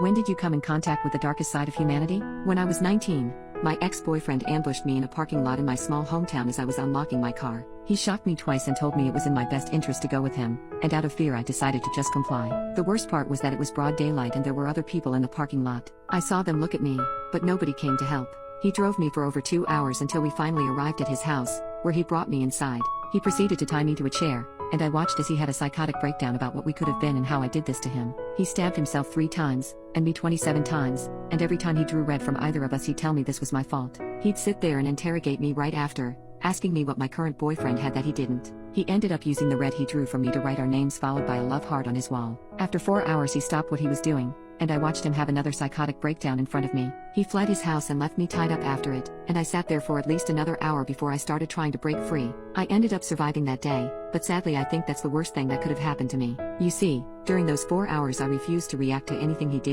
When did you come in contact with the darkest side of humanity? When I was 19, my ex-boyfriend ambushed me in a parking lot in my small hometown as I was unlocking my car. He shocked me twice and told me it was in my best interest to go with him, and out of fear I decided to just comply. The worst part was that it was broad daylight and there were other people in the parking lot. I saw them look at me, but nobody came to help. He drove me for over 2 hours until we finally arrived at his house, where he brought me inside. He proceeded to tie me to a chair, and I watched as he had a psychotic breakdown about what we could have been and how I did this to him. He stabbed himself 3 times, and me 27 times, and every time he drew red from either of us he'd tell me this was my fault. He'd sit there and interrogate me right after, asking me what my current boyfriend had that he didn't. He ended up using the red he drew from me to write our names followed by a love heart on his wall. After 4 hours he stopped what he was doing, and I watched him have another psychotic breakdown in front of me. He fled his house and left me tied up after it, and I sat there for at least another hour before I started trying to break free. I ended up surviving that day, but sadly I think that's the worst thing that could have happened to me. You see, during those 4 hours I refused to react to anything he did.